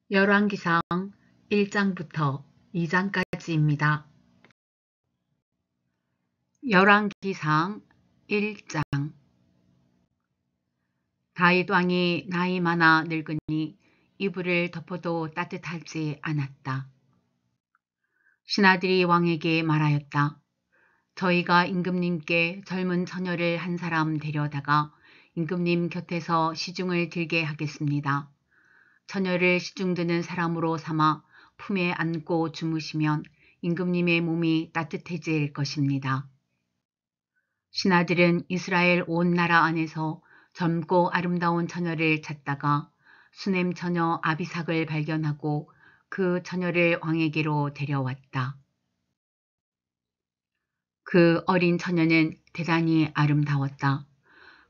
열왕기상 1장부터 2장까지입니다. 열왕기상 1장. 다윗 왕이 나이 많아 늙으니 이불을 덮어도 따뜻하지 않았다. 신하들이 왕에게 말하였다. 저희가 임금님께 젊은 처녀를 한 사람 데려다가 임금님 곁에서 시중을 들게 하겠습니다. 처녀를 시중 드는 사람으로 삼아 품에 안고 주무시면 임금님의 몸이 따뜻해질 것입니다. 신하들은 이스라엘 온 나라 안에서 젊고 아름다운 처녀를 찾다가 수넴 처녀 아비삭을 발견하고 그 처녀를 왕에게로 데려왔다. 그 어린 처녀는 대단히 아름다웠다.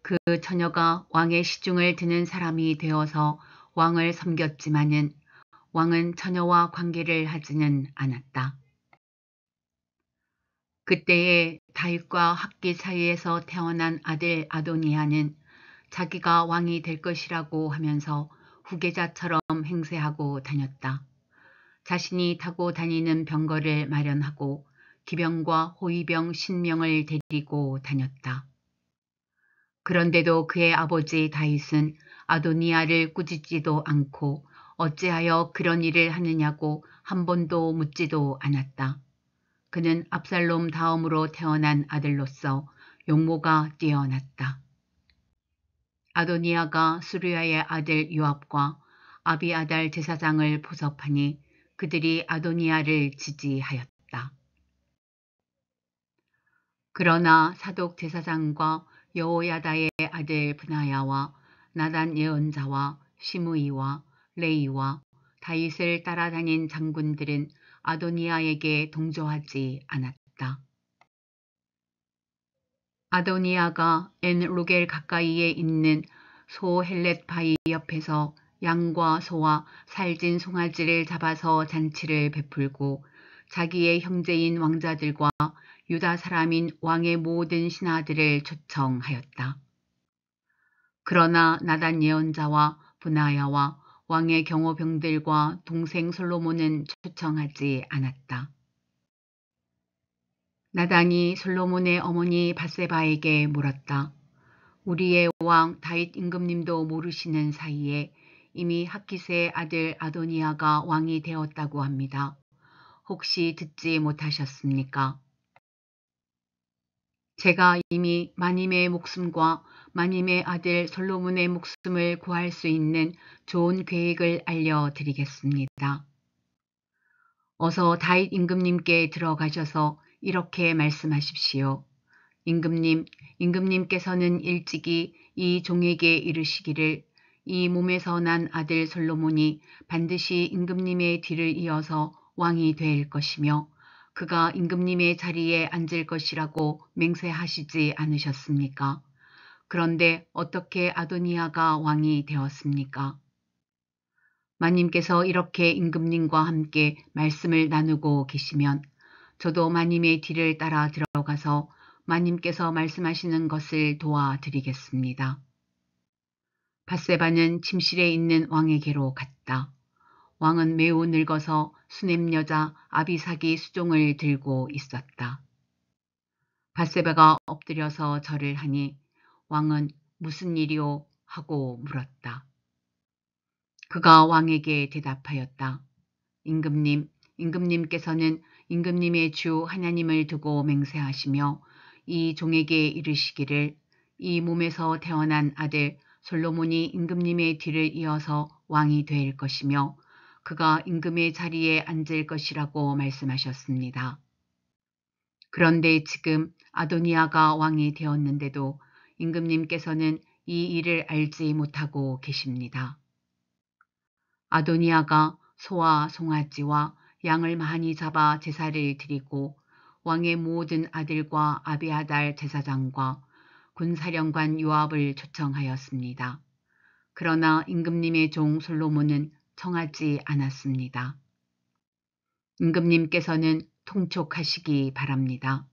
그 처녀가 왕의 시중을 드는 사람이 되어서 왕을 섬겼지만은 왕은 처녀와 관계를 하지는 않았다. 그때에 다윗과 학깃 사이에서 태어난 아들 아도니아는 자기가 왕이 될 것이라고 하면서 후계자처럼 행세하고 다녔다. 자신이 타고 다니는 병거를 마련하고 기병과 호위병 10명을 데리고 다녔다. 그런데도 그의 아버지 다윗은 아도니아를 꾸짖지도 않고 어찌하여 그런 일을 하느냐고 한 번도 묻지도 않았다. 그는 압살롬 다음으로 태어난 아들로서 용모가 뛰어났다. 아도니아가 수르야의 아들 요압과 아비아달 제사장을 포섭하니 그들이 아도니아를 지지하였다. 그러나 사독 제사장과 여호야다의 아들 브나야와 나단 예언자와 시므이와 레이와 다윗을 따라다닌 장군들은 아도니아에게 동조하지 않았다. 아도니아가 엔로겔 가까이에 있는 소헬렛 바위 옆에서 양과 소와 살진 송아지를 잡아서 잔치를 베풀고 자기의 형제인 왕자들과 유다 사람인 왕의 모든 신하들을 초청하였다. 그러나 나단 예언자와 브나야와 왕의 경호병들과 동생 솔로몬은 초청하지 않았다. 나단이 솔로몬의 어머니 밧세바에게 물었다. 우리의 왕 다윗 임금님도 모르시는 사이에 이미 학깃의 아들 아도니아가 왕이 되었다고 합니다. 혹시 듣지 못하셨습니까? 제가 이미 마님의 목숨과 마님의 아들 솔로몬의 목숨을 구할 수 있는 좋은 계획을 알려드리겠습니다. 어서 다윗 임금님께 들어가셔서 이렇게 말씀하십시오. 임금님께서는 일찍이 이 종에게 이르시기를 이 몸에서 난 아들 솔로몬이 반드시 임금님의 뒤를 이어서 왕이 될 것이며 그가 임금님의 자리에 앉을 것이라고 맹세하시지 않으셨습니까? 그런데 어떻게 아도니아가 왕이 되었습니까? 마님께서 이렇게 임금님과 함께 말씀을 나누고 계시면 저도 마님의 뒤를 따라 들어가서 마님께서 말씀하시는 것을 도와드리겠습니다. 밧세바는 침실에 있는 왕에게로 갔다. 왕은 매우 늙어서 수넴 여자 아비삭이 수종을 들고 있었다. 밧세바가 엎드려서 절을 하니 왕은 무슨 일이오? 하고 물었다. 그가 왕에게 대답하였다. 임금님께서는 임금님의 주 하나님을 두고 맹세하시며 이 종에게 이르시기를 이 몸에서 태어난 아들 솔로몬이 임금님의 뒤를 이어서 왕이 될 것이며 그가 임금의 자리에 앉을 것이라고 말씀하셨습니다. 그런데 지금 아도니아가 왕이 되었는데도 임금님께서는 이 일을 알지 못하고 계십니다. 아도니아가 소와 송아지와 양을 많이 잡아 제사를 드리고 왕의 모든 아들과 아비아달 제사장과 군사령관 요압을 초청하였습니다. 그러나 임금님의 종 솔로몬은 청하지 않았습니다. 임금님께서는 통촉하시기 바랍니다.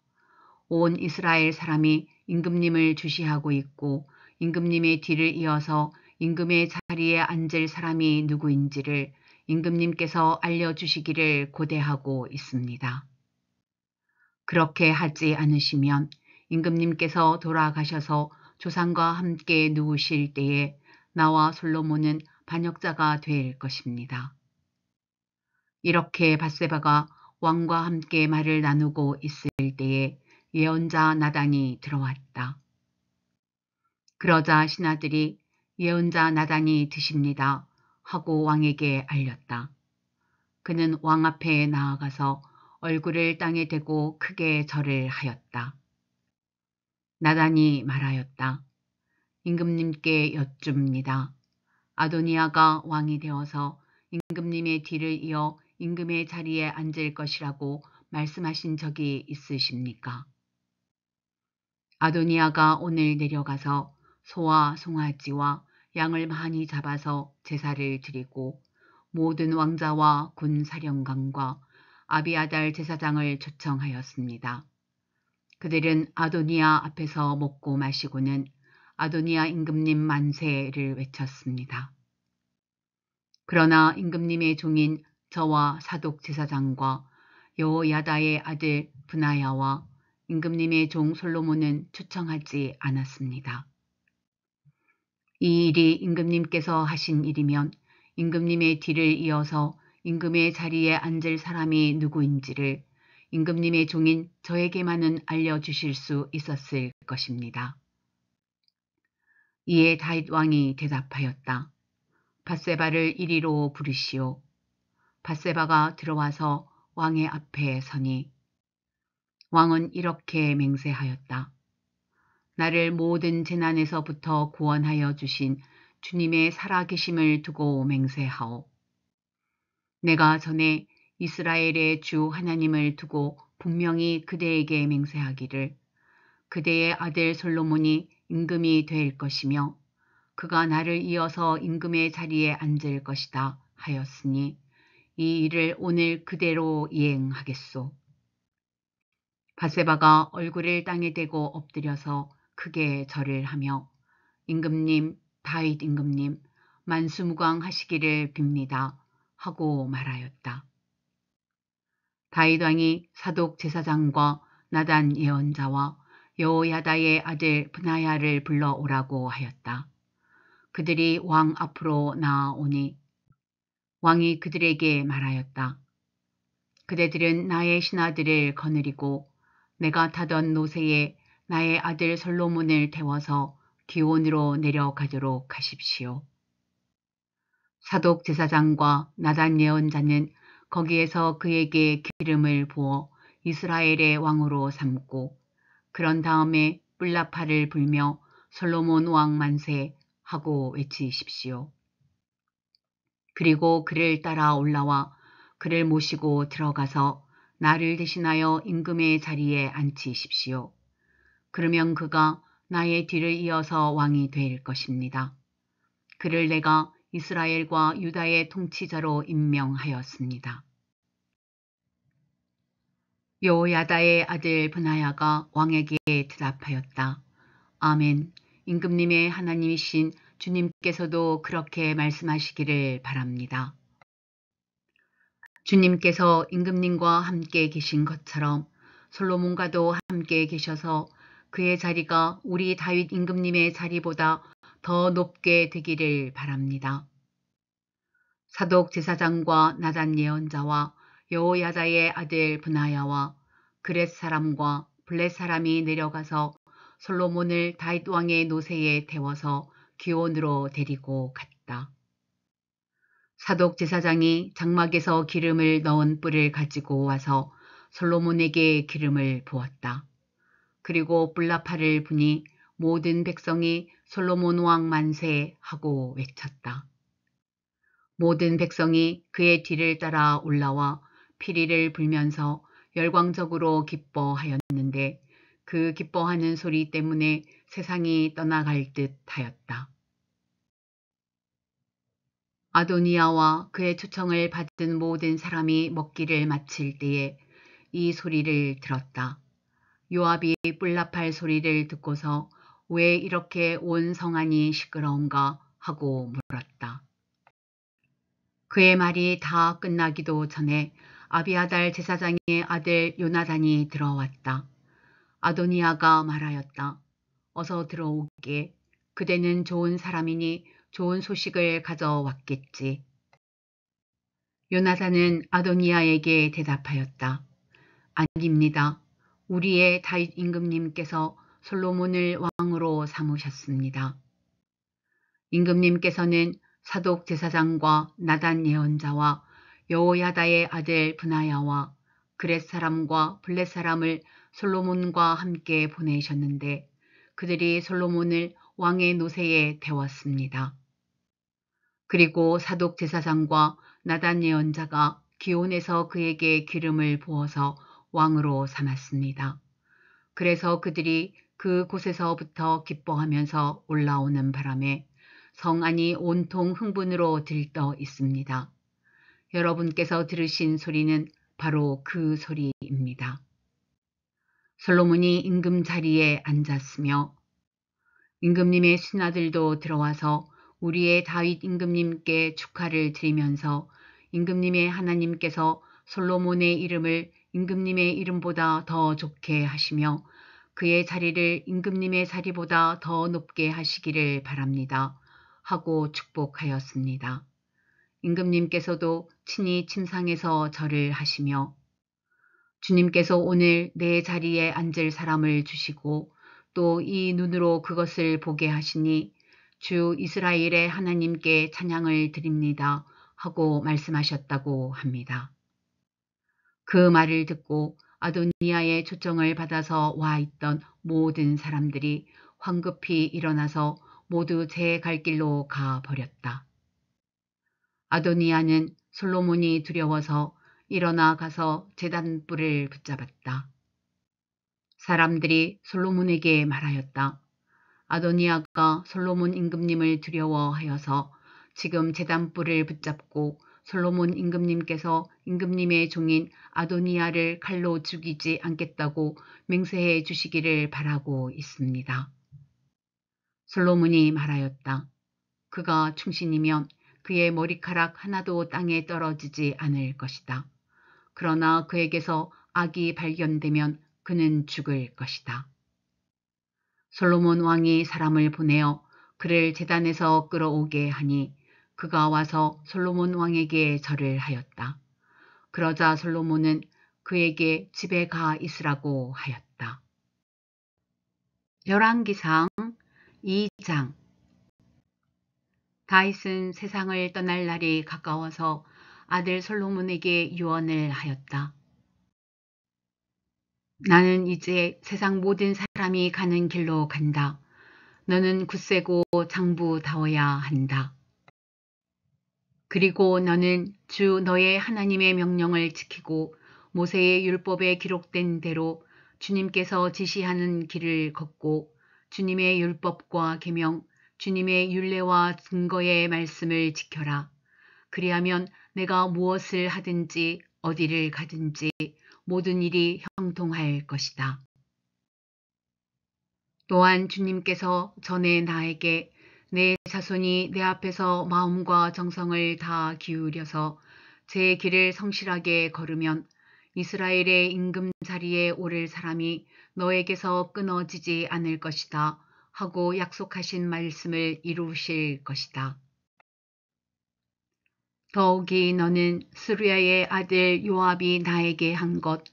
온 이스라엘 사람이 임금님을 주시하고 있고 임금님의 뒤를 이어서 임금의 자리에 앉을 사람이 누구인지를 임금님께서 알려주시기를 고대하고 있습니다. 그렇게 하지 않으시면 임금님께서 돌아가셔서 조상과 함께 누우실 때에 나와 솔로몬은 반역자가 될 것입니다. 이렇게 밧세바가 왕과 함께 말을 나누고 있을 때에 예언자 나단이 들어왔다. 그러자 신하들이 예언자 나단이 드십니다 하고 왕에게 알렸다. 그는 왕 앞에 나아가서 얼굴을 땅에 대고 크게 절을 하였다. 나단이 말하였다. 임금님께 여쭙니다. 아도니아가 왕이 되어서 임금님의 뒤를 이어 임금의 자리에 앉을 것이라고 말씀하신 적이 있으십니까? 아도니아가 오늘 내려가서 소와 송아지와 양을 많이 잡아서 제사를 드리고 모든 왕자와 군 사령관과 아비아달 제사장을 초청하였습니다. 그들은 아도니아 앞에서 먹고 마시고는 아도니아 임금님 만세를 외쳤습니다. 그러나 임금님의 종인 저와 사독 제사장과 여호야다의 아들 브나야와 임금님의 종 솔로몬은 초청하지 않았습니다. 이 일이 임금님께서 하신 일이면 임금님의 뒤를 이어서 임금의 자리에 앉을 사람이 누구인지를 임금님의 종인 저에게만은 알려주실 수 있었을 것입니다. 이에 다윗 왕이 대답하였다. 밧세바를 이리로 부르시오. 밧세바가 들어와서 왕의 앞에 서니 왕은 이렇게 맹세하였다. 나를 모든 재난에서부터 구원하여 주신 주님의 살아계심을 두고 맹세하오. 내가 전에 이스라엘의 주 하나님을 두고 분명히 그대에게 맹세하기를 그대의 아들 솔로몬이 임금이 될 것이며 그가 나를 이어서 임금의 자리에 앉을 것이다 하였으니 이 일을 오늘 그대로 이행하겠소. 밧세바가 얼굴을 땅에 대고 엎드려서 크게 절을 하며 임금님, 다윗 임금님, 만수무강하시기를 빕니다 하고 말하였다. 다윗 왕이 사독 제사장과 나단 예언자와 여호야다의 아들 브나야를 불러오라고 하였다. 그들이 왕 앞으로 나아오니 왕이 그들에게 말하였다. 그대들은 나의 신하들을 거느리고 내가 타던 노새에 나의 아들 솔로몬을 태워서 기온으로 내려가도록 하십시오. 사독 제사장과 나단 예언자는 거기에서 그에게 기름을 부어 이스라엘의 왕으로 삼고 그런 다음에 뿔나팔을 불며 솔로몬 왕 만세 하고 외치십시오. 그리고 그를 따라 올라와 그를 모시고 들어가서 나를 대신하여 임금의 자리에 앉히십시오. 그러면 그가 나의 뒤를 이어서 왕이 될 것입니다. 그를 내가 이스라엘과 유다의 통치자로 임명하였습니다. 여호야다의 아들 브나야가 왕에게 대답하였다. 아멘. 임금님의 하나님이신 주님께서도 그렇게 말씀하시기를 바랍니다. 주님께서 임금님과 함께 계신 것처럼 솔로몬과도 함께 계셔서 그의 자리가 우리 다윗 임금님의 자리보다 더 높게 되기를 바랍니다. 사독 제사장과 나단 예언자와 여호야다의 아들 브나야와 그렛 사람과 블렛 사람이 내려가서 솔로몬을 다윗 왕의 노새에 태워서 기온으로 데리고 갔다. 사독 제사장이 장막에서 기름을 넣은 뿔을 가지고 와서 솔로몬에게 기름을 부었다. 그리고 뿔나팔을 부니 모든 백성이 솔로몬 왕 만세 하고 외쳤다. 모든 백성이 그의 뒤를 따라 올라와 피리를 불면서 열광적으로 기뻐하였는데 그 기뻐하는 소리 때문에 세상이 떠나갈 듯 하였다. 아도니아와 그의 초청을 받은 모든 사람이 먹기를 마칠 때에 이 소리를 들었다. 요압이 뿔나팔 소리를 듣고서 왜 이렇게 온 성안이 시끄러운가 하고 물었다. 그의 말이 다 끝나기도 전에 아비아달 제사장의 아들 요나단이 들어왔다. 아도니아가 말하였다. 어서 들어오게. 그대는 좋은 사람이니 좋은 소식을 가져왔겠지. 요나단은 아도니아에게 대답하였다. 아닙니다. 우리의 다윗 임금님께서 솔로몬을 왕으로 삼으셨습니다. 임금님께서는 사독 제사장과 나단 예언자와 여호야다의 아들 브나야와 그렛 사람과 블렛 사람을 솔로몬과 함께 보내셨는데 그들이 솔로몬을 왕의 노새에 태웠습니다. 그리고 사독 제사장과 나단 예언자가 기온에서 그에게 기름을 부어서 왕으로 삼았습니다. 그래서 그들이 그 곳에서부터 기뻐하면서 올라오는 바람에 성 안이 온통 흥분으로 들떠 있습니다. 여러분께서 들으신 소리는 바로 그 소리입니다. 솔로몬이 임금 자리에 앉았으며 임금님의 신하들도 들어와서 우리의 다윗 임금님께 축하를 드리면서 임금님의 하나님께서 솔로몬의 이름을 임금님의 이름보다 더 좋게 하시며 그의 자리를 임금님의 자리보다 더 높게 하시기를 바랍니다. 하고 축복하였습니다. 임금님께서도 친히 침상에서 절을 하시며 주님께서 오늘 내 자리에 앉을 사람을 주시고 또 이 눈으로 그것을 보게 하시니 주 이스라엘의 하나님께 찬양을 드립니다. 하고 말씀하셨다고 합니다. 그 말을 듣고 아도니아의 초청을 받아서 와 있던 모든 사람들이 황급히 일어나서 모두 제 갈 길로 가 버렸다. 아도니아는 솔로몬이 두려워서 일어나 가서 제단불을 붙잡았다. 사람들이 솔로몬에게 말하였다. 아도니아가 솔로몬 임금님을 두려워하여서 지금 제단불을 붙잡고 솔로몬 임금님께서 임금님의 종인 아도니아를 칼로 죽이지 않겠다고 맹세해 주시기를 바라고 있습니다. 솔로몬이 말하였다. 그가 충신이면 그의 머리카락 하나도 땅에 떨어지지 않을 것이다. 그러나 그에게서 악이 발견되면 그는 죽을 것이다. 솔로몬 왕이 사람을 보내어 그를 제단에서 끌어오게 하니 그가 와서 솔로몬 왕에게 절을 하였다. 그러자 솔로몬은 그에게 집에 가 있으라고 하였다. 열왕기상 2장. 다윗은 세상을 떠날 날이 가까워서 아들 솔로몬에게 유언을 하였다. 나는 이제 세상 모든 사람이 가는 길로 간다. 너는 굳세고 장부다워야 한다. 그리고 너는 주 너의 하나님의 명령을 지키고 모세의 율법에 기록된 대로 주님께서 지시하는 길을 걷고 주님의 율법과 계명, 주님의 율례와 증거의 말씀을 지켜라. 그리하면 내가 무엇을 하든지 어디를 가든지 모든 일이 형통할 것이다. 또한 주님께서 전에 나에게 내 자손이 내 앞에서 마음과 정성을 다 기울여서 제 길을 성실하게 걸으면 이스라엘의 임금 자리에 오를 사람이 너에게서 끊어지지 않을 것이다 하고 약속하신 말씀을 이루실 것이다. 더욱이 너는 스루야의 아들 요압이 나에게 한 것,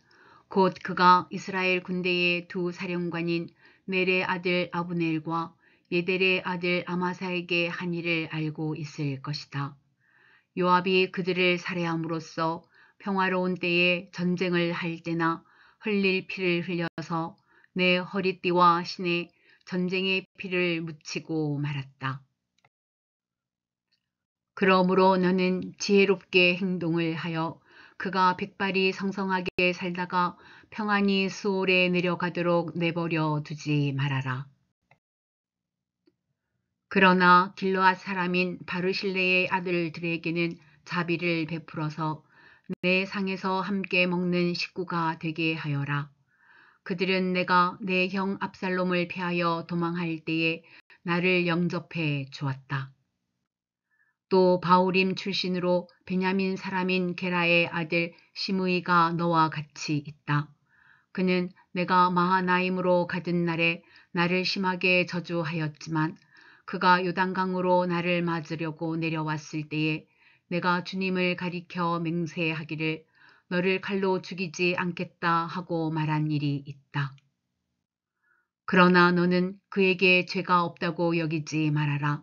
곧 그가 이스라엘 군대의 두 사령관인 넬의 아들 아브넬과 예델의 아들 아마사에게 한 일을 알고 있을 것이다. 요압이 그들을 살해함으로써 평화로운 때에 전쟁을 할 때나 흘릴 피를 흘려서 내 허리띠와 신에 전쟁의 피를 묻히고 말았다. 그러므로 너는 지혜롭게 행동을 하여 그가 백발이 성성하게 살다가 평안히 수올에 내려가도록 내버려 두지 말아라. 그러나 길르앗 사람인 바르실레의 아들들에게는 자비를 베풀어서 내 상에서 함께 먹는 식구가 되게 하여라. 그들은 내가 내 형 압살롬을 패하여 도망할 때에 나를 영접해 주었다. 또 바울임 출신으로 베냐민 사람인 게라의 아들 시므이가 너와 같이 있다. 그는 내가 마하나임으로 가던 날에 나를 심하게 저주하였지만 그가 요단강으로 나를 맞으려고 내려왔을 때에 내가 주님을 가리켜 맹세하기를 너를 칼로 죽이지 않겠다 하고 말한 일이 있다. 그러나 너는 그에게 죄가 없다고 여기지 말아라.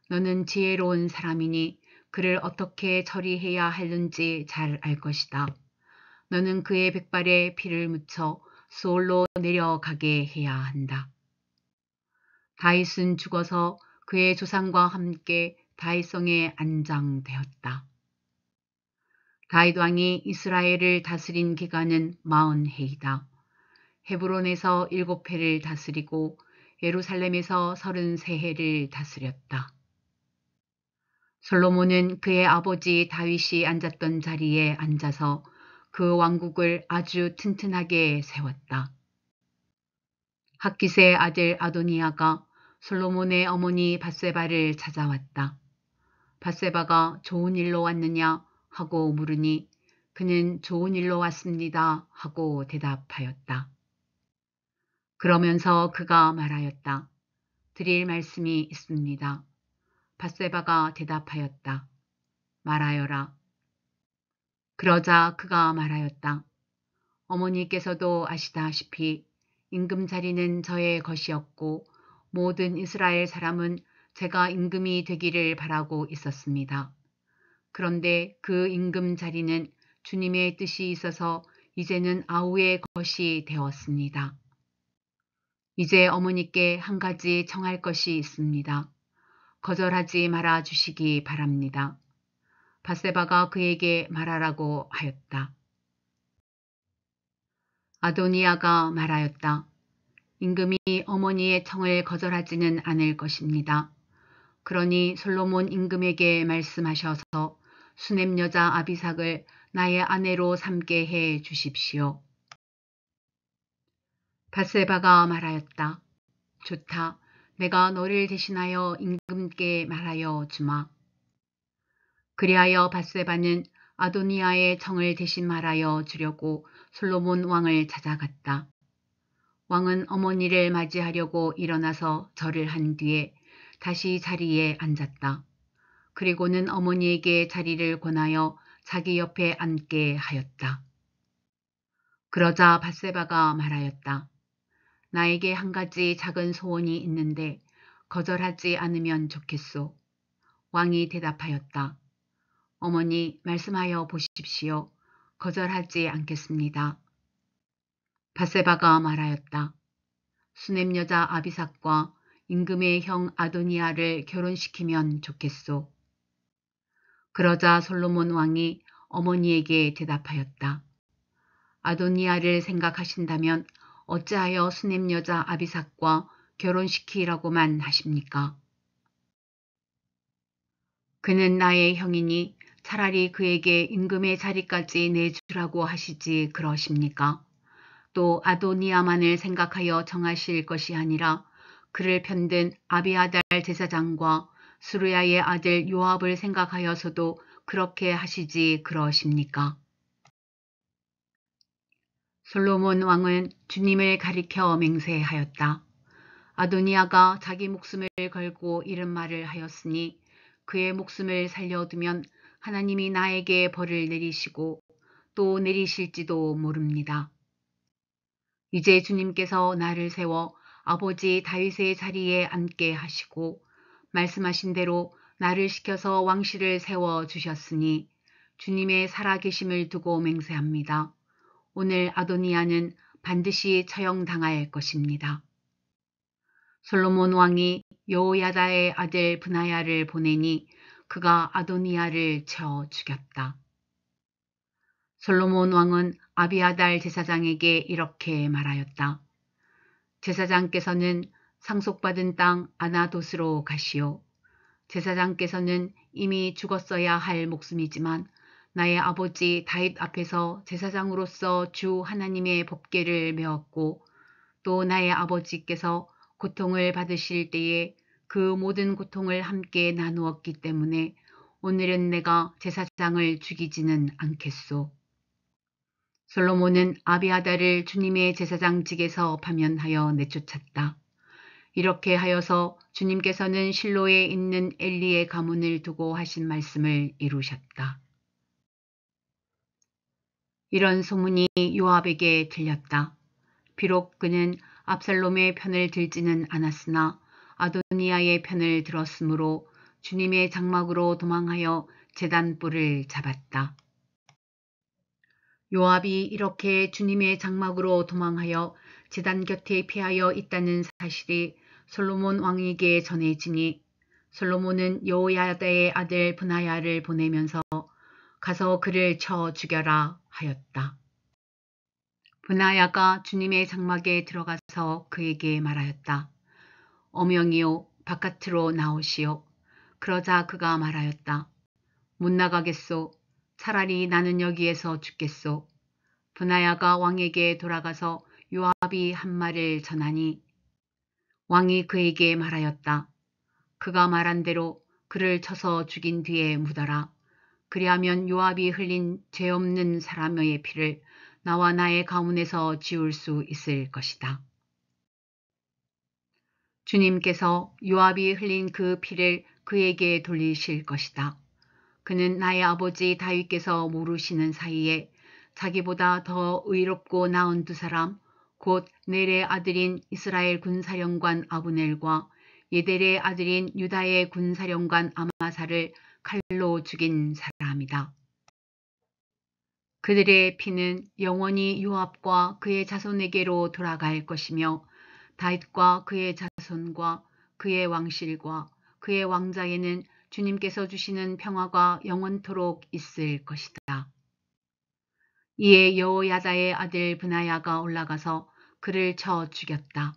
너는 지혜로운 사람이니 그를 어떻게 처리해야 하는지 잘 알 것이다. 너는 그의 백발에 피를 묻혀 수올로 내려가게 해야 한다. 다윗은 죽어서 그의 조상과 함께 다윗성에 안장되었다. 다윗 왕이 이스라엘을 다스린 기간은 40해이다. 헤브론에서 7해를 다스리고 예루살렘에서 33해를 다스렸다. 솔로몬은 그의 아버지 다윗이 앉았던 자리에 앉아서 그 왕국을 아주 튼튼하게 세웠다. 핫깃의 아들 아도니아가 솔로몬의 어머니 밧세바를 찾아왔다. 밧세바가 좋은 일로 왔느냐 하고 물으니 그는 좋은 일로 왔습니다 하고 대답하였다. 그러면서 그가 말하였다. 드릴 말씀이 있습니다. 밧세바가 대답하였다. 말하여라. 그러자 그가 말하였다. 어머니께서도 아시다시피 임금 자리는 저의 것이었고 모든 이스라엘 사람은 제가 임금이 되기를 바라고 있었습니다. 그런데 그 임금 자리는 주님의 뜻이 있어서 이제는 아우의 것이 되었습니다. 이제 어머니께 한 가지 청할 것이 있습니다. 거절하지 말아 주시기 바랍니다. 밧세바가 그에게 말하라고 하였다. 아도니아가 말하였다. 임금이 어머니의 청을 거절하지는 않을 것입니다. 그러니 솔로몬 임금에게 말씀하셔서 수넴 여자 아비삭을 나의 아내로 삼게 해 주십시오. 밧세바가 말하였다. 좋다. 내가 너를 대신하여 임금께 말하여 주마. 그리하여 밧세바는 아도니아의 청을 대신 말하여 주려고 솔로몬 왕을 찾아갔다. 왕은 어머니를 맞이하려고 일어나서 절을 한 뒤에 다시 자리에 앉았다. 그리고는 어머니에게 자리를 권하여 자기 옆에 앉게 하였다. 그러자 밧세바가 말하였다. 나에게 한 가지 작은 소원이 있는데 거절하지 않으면 좋겠소. 왕이 대답하였다. 어머니 말씀하여 보십시오. 거절하지 않겠습니다. 밧세바가 말하였다. 수넴 여자 아비삭과 임금의 형 아도니아를 결혼시키면 좋겠소. 그러자 솔로몬 왕이 어머니에게 대답하였다. 아도니아를 생각하신다면 어찌하여 수넴 여자 아비삭과 결혼시키라고만 하십니까? 그는 나의 형이니 차라리 그에게 임금의 자리까지 내주라고 하시지 그러십니까? 또 아도니아만을 생각하여 정하실 것이 아니라 그를 편든 아비아달 제사장과 수르야의 아들 요압을 생각하여서도 그렇게 하시지 그러십니까? 솔로몬 왕은 주님을 가리켜 맹세하였다. 아도니아가 자기 목숨을 걸고 이런 말을 하였으니 그의 목숨을 살려두면 하나님이 나에게 벌을 내리시고 또 내리실지도 모릅니다. 이제 주님께서 나를 세워 아버지 다윗의 자리에 앉게 하시고 말씀하신 대로 나를 시켜서 왕실을 세워 주셨으니 주님의 살아계심을 두고 맹세합니다. 오늘 아도니아는 반드시 처형당할 것입니다. 솔로몬 왕이 여호야다의 아들 브나야를 보내니 그가 아도니아를 쳐 죽였다. 솔로몬 왕은 아비아달 제사장에게 이렇게 말하였다. 제사장께서는 상속받은 땅 아나돗으로 가시오. 제사장께서는 이미 죽었어야 할 목숨이지만 나의 아버지 다윗 앞에서 제사장으로서 주 하나님의 법궤를 메었고 또 나의 아버지께서 고통을 받으실 때에 그 모든 고통을 함께 나누었기 때문에 오늘은 내가 제사장을 죽이지는 않겠소. 솔로몬은 아비아달을 주님의 제사장직에서 파면하여 내쫓았다. 이렇게 하여서 주님께서는 실로에 있는 엘리의 가문을 두고 하신 말씀을 이루셨다. 이런 소문이 요압에게 들렸다. 비록 그는 압살롬의 편을 들지는 않았으나 아도니아의 편을 들었으므로 주님의 장막으로 도망하여 제단불을 잡았다. 요압이 이렇게 주님의 장막으로 도망하여 제단 곁에 피하여 있다는 사실이 솔로몬 왕에게 전해지니 솔로몬은 여호야다의 아들 브나야를 보내면서 가서 그를 쳐 죽여라 하였다. 브나야가 주님의 장막에 들어가서 그에게 말하였다. 어명이요 바깥으로 나오시오. 그러자 그가 말하였다. 못 나가겠소. 차라리 나는 여기에서 죽겠소. 브나야가 왕에게 돌아가서 요압이 한 말을 전하니 왕이 그에게 말하였다. 그가 말한 대로 그를 쳐서 죽인 뒤에 묻어라. 그리하면 요압이 흘린 죄 없는 사람의 피를 나와 나의 가문에서 지울 수 있을 것이다. 주님께서 요압이 흘린 그 피를 그에게 돌리실 것이다. 그는 나의 아버지 다윗께서 모르시는 사이에 자기보다 더 의롭고 나은 두 사람, 곧 넬의 아들인 이스라엘 군사령관 아브넬과 예델의 아들인 유다의 군사령관 아마사를 칼로 죽인 사람이다. 그들의 피는 영원히 요압과 그의 자손에게로 돌아갈 것이며 다윗과 그의 자손과 그의 왕실과 그의 왕자에는 주님께서 주시는 평화가 영원토록 있을 것이다. 이에 여호야다의 아들 브나야가 올라가서 그를 쳐 죽였다.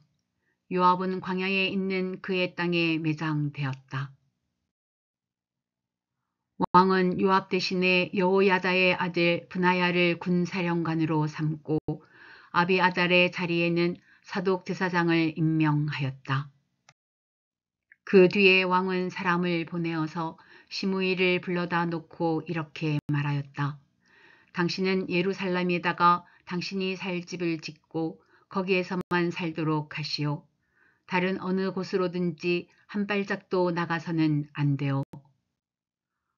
요압은 광야에 있는 그의 땅에 매장되었다. 왕은 요압 대신에 여호야다의 아들 브나야를 군사령관으로 삼고 아비아달의 자리에는 사독 제사장을 임명하였다. 그 뒤에 왕은 사람을 보내어서 시므이를 불러다 놓고 이렇게 말하였다. 당신은 예루살렘에다가 당신이 살 집을 짓고 거기에서만 살도록 하시오. 다른 어느 곳으로든지 한 발짝도 나가서는 안 되오.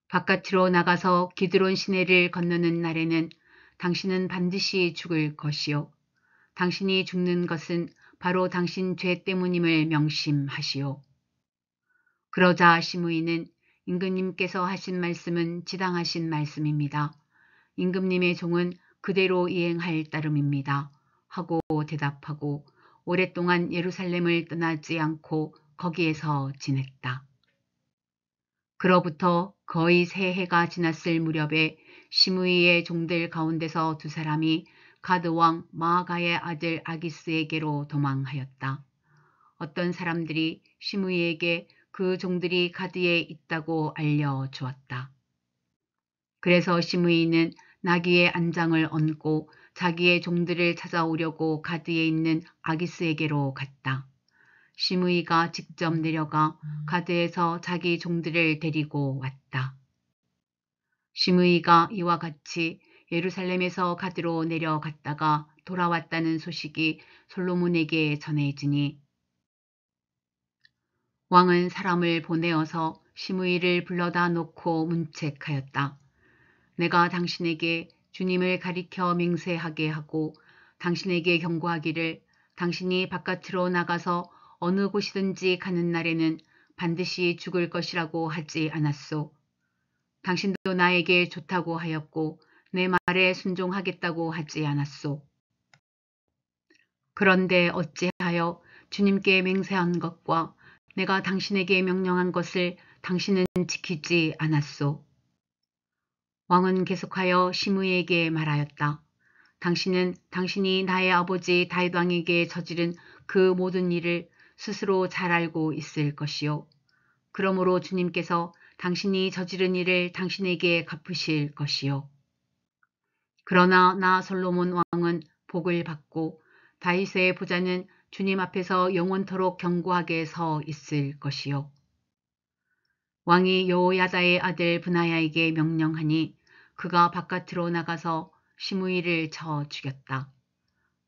바깥으로 나가서 기드론 시내를 건너는 날에는 당신은 반드시 죽을 것이오. 당신이 죽는 것은 바로 당신 죄 때문임을 명심하시오. 그러자 시므이는 임금님께서 하신 말씀은 지당하신 말씀입니다. 임금님의 종은 그대로 이행할 따름입니다. 하고 대답하고 오랫동안 예루살렘을 떠나지 않고 거기에서 지냈다. 그로부터 거의 세 해가 지났을 무렵에 시므이의 종들 가운데서 두 사람이 가드 왕 마아가의 아들 아기스에게로 도망하였다. 어떤 사람들이 시므이에게 그 종들이 가드에 있다고 알려주었다. 그래서 시므이는 나귀의 안장을 얹고 자기의 종들을 찾아오려고 가드에 있는 아기스에게로 갔다. 시므이가 직접 내려가 가드에서 자기 종들을 데리고 왔다. 시므이가 이와 같이 예루살렘에서 가드로 내려갔다가 돌아왔다는 소식이 솔로몬에게 전해지니 왕은 사람을 보내어서 시므이를 불러다 놓고 문책하였다. 내가 당신에게 주님을 가리켜 맹세하게 하고 당신에게 경고하기를 당신이 바깥으로 나가서 어느 곳이든지 가는 날에는 반드시 죽을 것이라고 하지 않았소. 당신도 나에게 좋다고 하였고 내 말에 순종하겠다고 하지 않았소. 그런데 어찌하여 주님께 맹세한 것과 내가 당신에게 명령한 것을 당신은 지키지 않았소. 왕은 계속하여 시므이에게 말하였다. 당신은 당신이 나의 아버지 다윗 왕에게 저지른 그 모든 일을 스스로 잘 알고 있을 것이요. 그러므로 주님께서 당신이 저지른 일을 당신에게 갚으실 것이요. 그러나 나 솔로몬 왕은 복을 받고 다윗의 보좌는 주님 앞에서 영원토록 견고하게 서 있을 것이요. 왕이 여호야다의 아들 브나야에게 명령하니 그가 바깥으로 나가서 시므이를 쳐 죽였다.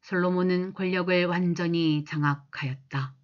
솔로몬은 권력을 완전히 장악하였다.